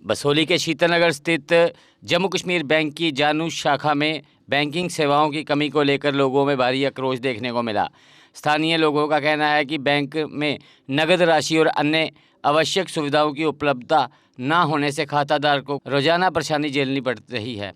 बसोली के शीतलनगर स्थित जम्मू कश्मीर बैंक की जानू शाखा में बैंकिंग सेवाओं की कमी को लेकर लोगों में भारी आक्रोश देखने को मिला। स्थानीय लोगों का कहना है कि बैंक में नगद राशि और अन्य आवश्यक सुविधाओं की उपलब्धता न होने से खाताधार को रोजाना परेशानी झेलनी पड़ रही है।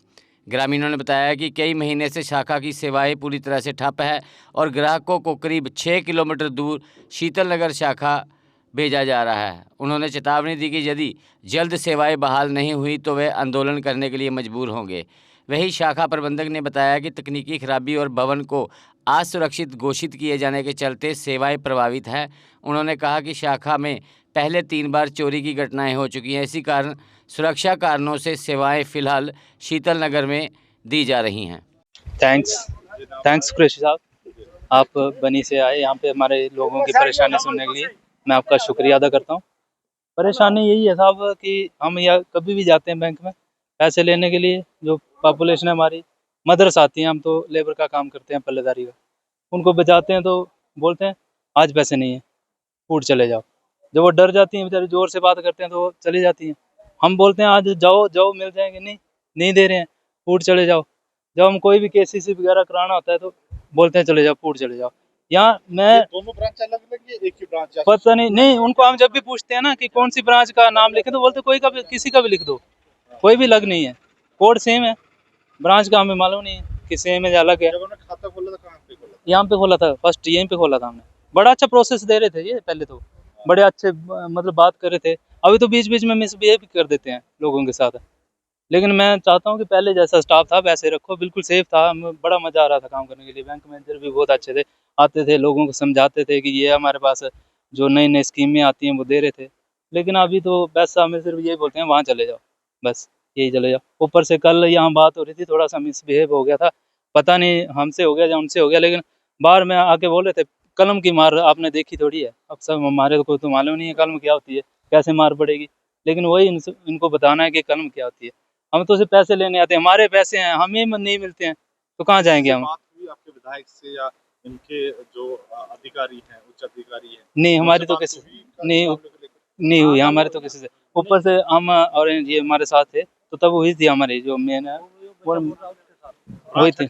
ग्रामीणों ने बताया कि कई महीने से शाखा की सेवाएं पूरी तरह से ठप है और ग्राहकों को करीब 6 किलोमीटर दूर शीतलनगर शाखा भेजा जा रहा है। उन्होंने चेतावनी दी कि यदि जल्द सेवाएं बहाल नहीं हुई तो वे आंदोलन करने के लिए मजबूर होंगे। वहीं शाखा प्रबंधक ने बताया कि तकनीकी खराबी और भवन को असुरक्षित घोषित किए जाने के चलते सेवाएं प्रभावित हैं। उन्होंने कहा कि शाखा में पहले 3 बार चोरी की घटनाएं हो चुकी हैं। इसी कारण सुरक्षा कारणों से सेवाएं फिलहाल शीतलनगर में दी जा रही हैं। थैंक्स कुरैशी साहब, आप बनी से आए यहाँ पे हमारे लोगों की परेशानी सुनने के लिए। मैं आपका शुक्रिया अदा करता हूँ। परेशानी यही है साहब कि हम या कभी भी जाते हैं बैंक में पैसे लेने के लिए, जो पॉपुलेशन है हमारी मदरस आती है, हम तो लेबर का काम करते हैं पल्लेदारी का, उनको बचाते हैं तो बोलते हैं आज पैसे नहीं है, फूट चले जाओ। जब वो डर जाती हैं बेचारी, जोर से बात करते हैं तो वो चली जाती हैं। हम बोलते हैं आज जाओ जाओ मिल जाएंगे, नहीं दे रहे हैं, फूट चले जाओ। जब हम कोई भी केसीसी वगैरह कराना होता है तो बोलते हैं चले जाओ, फूट चले जाओ। यहाँ मैं दोनों ब्रांच अलग अलग है, एक ही ब्रांच पता नहीं उनको हम जब भी पूछते हैं ना कि कौन सी ब्रांच का नाम लिखे तो बोलते कोई का भी, किसी का भी लिख दो, कोई भी लग नहीं है, कोड सेम है, ब्रांच का हमें मालूम नहीं है कि सेम है या अलग है। जब खाता खोला था कहाँ पे खोला? यहाँ पे खोला था, फर्स्ट यहीं पे खोला था हमने। बड़ा अच्छा प्रोसेस दे रहे थे ये, पहले तो बड़े अच्छे मतलब बात कर रहे थे। अभी तो बीच बीच में मिसबिहेव भी कर देते हैं लोगों के साथ। लेकिन मैं चाहता हूँ कि पहले जैसा स्टाफ था वैसे रखो, बिल्कुल सेफ था, बड़ा मजा आ रहा था काम करने के लिए। बैंक मैनेजर भी बहुत अच्छे थे, आते थे लोगों को समझाते थे कि ये हमारे पास जो नई नई स्कीमें आती हैं वो दे रहे थे। लेकिन अभी तो बस हमें सिर्फ यही बोलते हैं वहाँ चले जाओ, बस यही चले जाओ। ऊपर से कल यहाँ बात हो रही थी, थोड़ा सा मिसबिहेव हो गया था, पता नहीं हमसे हो गया या उनसे हो गया, लेकिन बाहर में आके बोल रहे थे कलम की मार आपने देखी थोड़ी है। अब सब हमारे को तो मालूम नहीं है कलम क्या होती है, कैसे मार पड़ेगी, लेकिन वही इनको बताना है कि कलम क्या होती है। हम तो सिर्फ पैसे लेने आते हैं, हमारे पैसे हैं, हमें नहीं मिलते हैं तो कहाँ जाएंगे हम। बात हुई आपके विधायक से या इनके जो अधिकारी हैं, उच्च अधिकारी हैं? नहीं, हमारी तो किसी नहीं हुई, हमारे तो किसी से। ऊपर से हम और ये हमारे साथ थे तो तब हुई थी हमारी जो मेन है वही थी।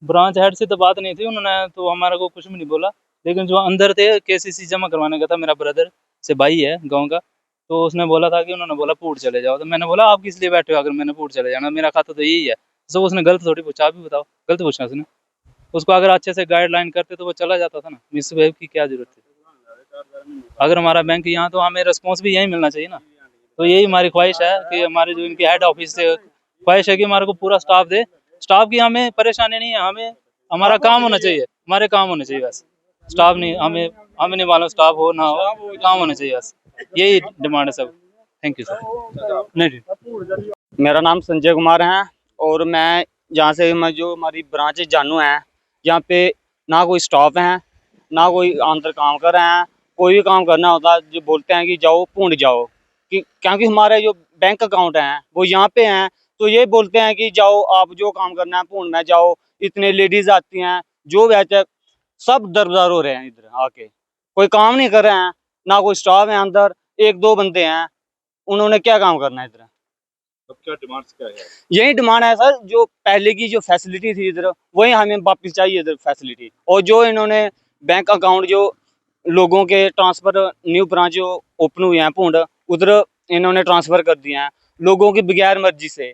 ब्रांच हेड से तो बात नहीं थी, उन्होंने तो हमारे को कुछ भी नहीं बोला। लेकिन जो अंदर थे, केसीसी जमा करवाने का था, मेरा ब्रदर से भाई है गाँव का, तो उसने बोला था कि उन्होंने बोला पूट चले जाओ। तो मैंने बोला आप किस लिए बैठे हो, अगर मैंने पूट चले जाना, मेरा खाता तो यही है। तो उसने गलत थोड़ी पूछा, आप भी बताओ, गलत पूछा उसने। उसको अगर अच्छे से गाइडलाइन करते तो वो चला जाता था ना, मिसबिहेव की क्या जरूरत थी। अगर हमारा बैंक यहाँ तो हमें रिस्पॉन्स भी यही मिलना चाहिए ना। तो यही हमारी ख्वाहिश है कि हमारे जो इनके हेड ऑफिस से ख्वाहिश है कि हमारे को पूरा स्टाफ दे। स्टाफ की हमें परेशानी नहीं है, हमें हमारा काम होना चाहिए, हमारे काम होने चाहिए बस। स्टाफ नहीं, हमें नहीं मालूम स्टाफ हो ना हो, काम होना चाहिए बस, यही डिमांड है सब। Thank you sir. नहीं, मेरा नाम संजय कुमार है और मैं यहाँ से जो हमारी ब्रांच जानू है, यहाँ पे ना कोई स्टाफ है ना कोई अंदर काम कर रहे हैं। कोई भी काम करना होता है जो बोलते हैं कि जाओ पूंड जाओ, कि क्योंकि हमारे जो बैंक अकाउंट हैं वो यहाँ पे हैं, तो ये बोलते हैं कि जाओ आप जो काम करना है पूंड में जाओ। इतने लेडीज आती हैं, जो वैसे सब दरबार हो रहे हैं इधर आके, कोई काम नहीं कर रहे हैं, ना कोई स्टाफ है अंदर, 1-2 बंदे हैं, उन्होंने क्या काम करना है इधर। अब क्या डिमांड्स क्या है? यही डिमांड है सर, जो पहले की जो फैसिलिटी थी इधर वही हमें वापस चाहिए इधर फैसिलिटी। और जो इन्होंने बैंक अकाउंट जो लोगों के ट्रांसफर, न्यू ब्रांच जो ओपन हुए हैं पूंड, उधर इन्होंने ट्रांसफर कर दिए हैं लोगों की बगैर मर्जी से,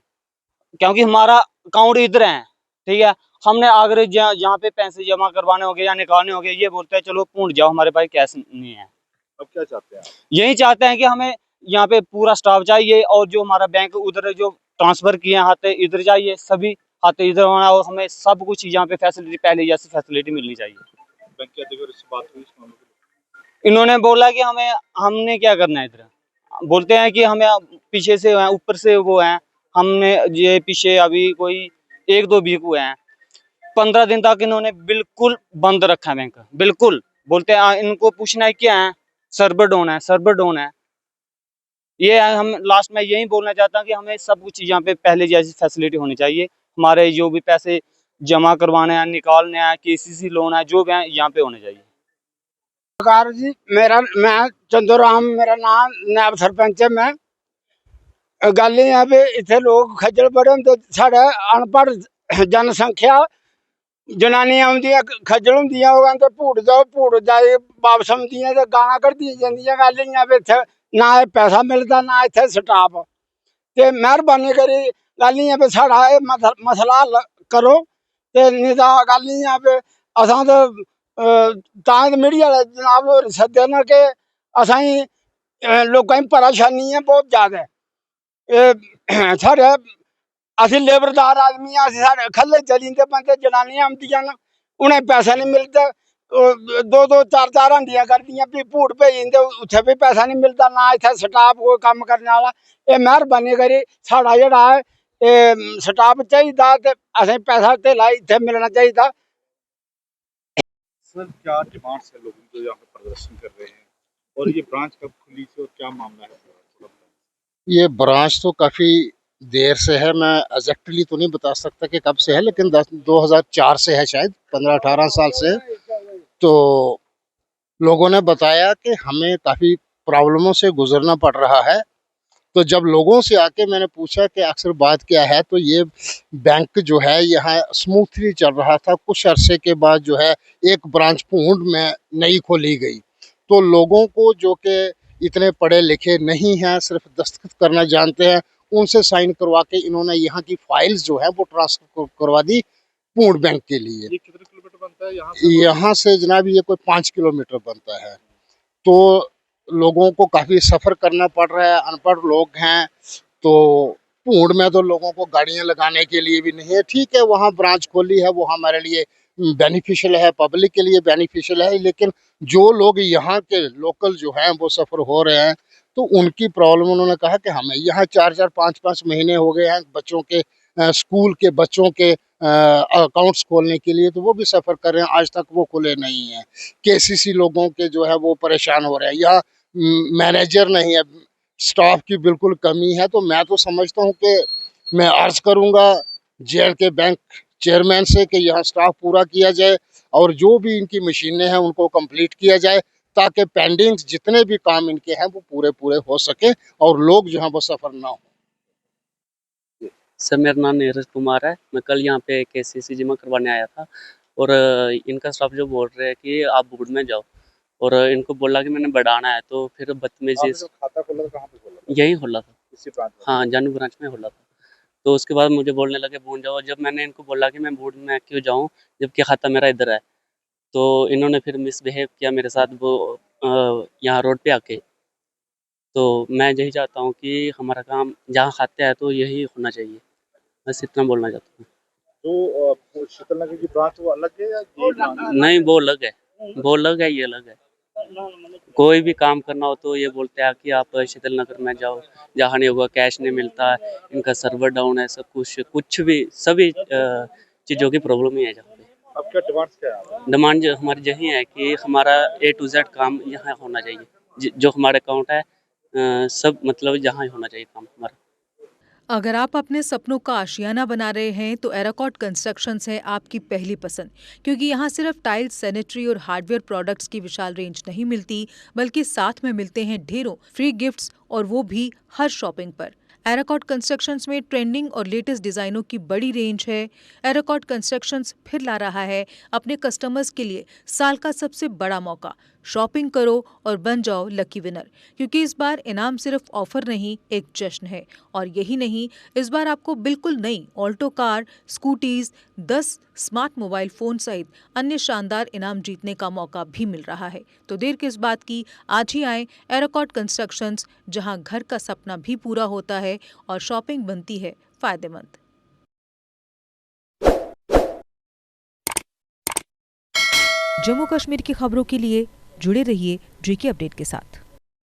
क्योंकि हमारा अकाउंट इधर है, ठीक है। हमने अगर यहाँ पे पैसे जमा करवाने हो गए या निकालने हो गए, ये बोलते हैं चलो पूंड जाओ, हमारे पास कैश नहीं है। अब क्या चाहते हैं? यही चाहते हैं कि हमें यहाँ पे पूरा स्टाफ चाहिए और जो हमारा बैंक उधर जो ट्रांसफर किए खाते इधर चाहिए, सभी खाते इधर होना, और हमें सब कुछ यहाँ पे फैसिलिटी पहले जैसी फैसिलिटी मिलनी चाहिए। बैंक के अधिकारी से बात हुई इस मामले में? इन्होंने बोला कि हमने क्या करना है इधर, बोलते हैं कि हमें पीछे से ऊपर से वो है, हमने ये पीछे अभी कोई 1-2 वीक हुए हैं, 15 दिन तक इन्होंने बिल्कुल बंद रखा है बैंक, बिल्कुल। बोलते हैं इनको पूछना है क्या है, सर्वर डाउन है, सर्वर डाउन है। ये हम लास्ट में यही बोलना चाहता हूँ कि हमें सब कुछ यहाँ पे पहले जैसी फैसिलिटी होनी चाहिए। हमारे जो भी पैसे जमा करवाने हैं, निकालने हैं, केसीसी लोन है, जो भी है यहाँ पे होने चाहिए। सरकार जी, मैं चंदूराम, मेरा नाम नायब सरपंच है। मैं गल एह् ऐ भी इत्थै लोग खज्जल बड़े होंदे साढ़े अनपढ़ जनसंख्या जनानियां औंदियां खज्जल होंदियां ओह् आखदे भूड़ जाए वापस औंदियां ते गालां कड्ढदियां जंदियां गल इ'यां भी इत्थै ना एह् पैसा मिलदा ना इत्थै स्टाफ ते मेहरबानी करी गल इ'यां भी साढ़ा एह् मसला हल करो ते नेईं तां गल इ'यां भी असां ते तां मीडिया आह्ले जनाब होर सद्दे न कि असेंगी लोकें गी परेशानी है बहुत ज्यादा साढ़े असी लेबरदार आदमी आं अस साढ़े खल्ले चली जंदे बंदे जनानियां औंदियां न उ'नें पैसे नहीं मिलदे दो चार हंडियां करदियां फ्ही भूड़ भेजी दिंदे उत्थै भी पैसा नहीं मिलदा ना इत्थै स्टाफ कोई कम्म करने आह्ला एह् मेहरबानी करी साढ़ा जेह्ड़ा ऐ एह् स्टाफ चाहिदा ते असें पैसा धेला इत्थै मिलना चाहिदा। सर क्या डिमांड्स है लोगों की जो यहाँ पे प्रदर्शन कर रहे हैं और ये ब्रांच कब खुली थी और क्या मामला है थोड़ा बताएं। ये ब्रांच तो काफ़ी देर से है, मैं एग्जैक्टली तो नहीं बता सकता कि कब से है, लेकिन 2004 से है, शायद 15-18 साल से है। तो लोगों ने बताया कि हमें काफ़ी प्रॉब्लमों से गुजरना पड़ रहा है। तो जब लोगों से आके मैंने पूछा कि अक्सर बात क्या है, तो ये बैंक जो है यहाँ स्मूथली चल रहा था। कुछ अरसे के बाद जो है एक ब्रांच पूंड में नई खोली गई, तो लोगों को जो कि इतने पढ़े लिखे नहीं हैं, सिर्फ दस्तखत करना जानते हैं, उनसे साइन करवा के इन्होंने यहाँ की फाइल्स जो है वो ट्रांसफर करवा दी पूंड बैंक के लिए। ये कितने किलोमीटर बनता है यहाँ से जनाब ये कोई 5 किलोमीटर बनता है। तो लोगों को काफ़ी सफ़र करना पड़ रहा है, अनपढ़ लोग हैं। तो पूंड में तो लोगों को गाड़ियाँ लगाने के लिए भी नहीं है। ठीक है, वहाँ ब्रांच खोली है, वो हमारे लिए बेनिफिशियल है, पब्लिक के लिए बेनिफिशियल है, लेकिन जो लोग यहाँ के लोकल जो हैं वो सफ़र हो रहे हैं, तो उनकी प्रॉब्लम उन्होंने कहा कि हमें यहाँ 4-4 5-5 महीने हो गए हैं बच्चों के स्कूल के बच्चों के अकाउंट्स खोलने के लिए, तो वो भी सफ़र कर रहे हैं, आज तक वो खुले नहीं हैं। केसीसी लोगों के जो है वो परेशान हो रहे हैं। यहाँ मैनेजर नहीं है, स्टाफ की बिल्कुल कमी है। तो मैं तो समझता हूँ कि मैं अर्ज़ करूँगा JNK बैंक चेयरमैन से कि यहाँ स्टाफ पूरा किया जाए और जो भी इनकी मशीनें हैं उनको कंप्लीट किया जाए, ताकि पेंडिंग जितने भी काम इनके हैं वो पूरे हो सके और लोग जो हैं वो सफ़र ना हो। सर मेरा नाम नीरज कुमार है। मैं कल यहाँ पे KCC जमा करवाने आया था और इनका स्टाफ जो बोल रहे हैं कि आप बोर्ड में जाओ, और इनको बोला कि मैंने बढ़ाना है, तो फिर बदतमीजी आपने जो खाता खोला था कहाँ पे खोला था? यहीं खोला था, इसी ब्रांच में? हाँ जानू ब्रांच में खोला था। तो उसके बाद मुझे बोलने लगे बोर्ड जाओ। जब मैंने इनको बोला कि मैं बोर्ड में क्यों जाऊँ जबकि खाता मेरा इधर है, तो इन्होंने फिर मिसबिहेव किया मेरे साथ वो यहाँ रोड पे आके। तो मैं यही चाहता हूँ कि हमारा काम जहाँ खाते हैं तो यही होना चाहिए, बस इतना बोलना चाहता हूँ। तो शीतल नगर की ब्रांच वो अलग है या ये ब्रांच? नहीं, वो अलग है, वो अलग है, ये अलग है। कोई भी काम करना हो तो ये बोलते हैं कि आप शीतल नगर में जाओ, जहाँ नहीं होगा, कैश नहीं मिलता है, इनका सर्वर डाउन है, सब कुछ भी सभी चीज़ों की प्रॉब्लम ही है जहाँ पे। अब क्या डिमांड्स क्या है? डिमांड जो हमारी यही है कि हमारा A to Z काम यहाँ होना चाहिए, जो हमारे अकाउंट है सब मतलब यहाँ होना चाहिए काम हमारा। अगर आप अपने सपनों का आशियाना बना रहे हैं तो एराकॉट कंस्ट्रक्शंस है आपकी पहली पसंद, क्योंकि यहाँ सिर्फ टाइल्स, सैनिटरी और हार्डवेयर प्रोडक्ट्स की विशाल रेंज नहीं मिलती, बल्कि साथ में मिलते हैं ढेरों फ्री गिफ्ट्स, और वो भी हर शॉपिंग पर। एराकॉट कंस्ट्रक्शंस में ट्रेंडिंग और लेटेस्ट डिजाइनों की बड़ी रेंज है। एराकॉट कंस्ट्रक्शंस फिर ला रहा है अपने कस्टमर्स के लिए साल का सबसे बड़ा मौका। शॉपिंग करो और बन जाओ लकी विनर, क्योंकि इस बार इनाम सिर्फ ऑफर नहीं, एक जश्न है। और यही नहीं, इस बार आपको बिल्कुल नई Alto car, scooties, 10 smart mobile phone सहित अन्य शानदार इनाम जीतने का मौका भी मिल रहा है। तो देर किस बात की, आज ही आए एराकॉट कंस्ट्रक्शंस, जहां घर का सपना भी पूरा होता है और शॉपिंग बनती है फायदेमंद। जम्मू कश्मीर की खबरों के लिए जुड़े रहिए JK अपडेट के साथ।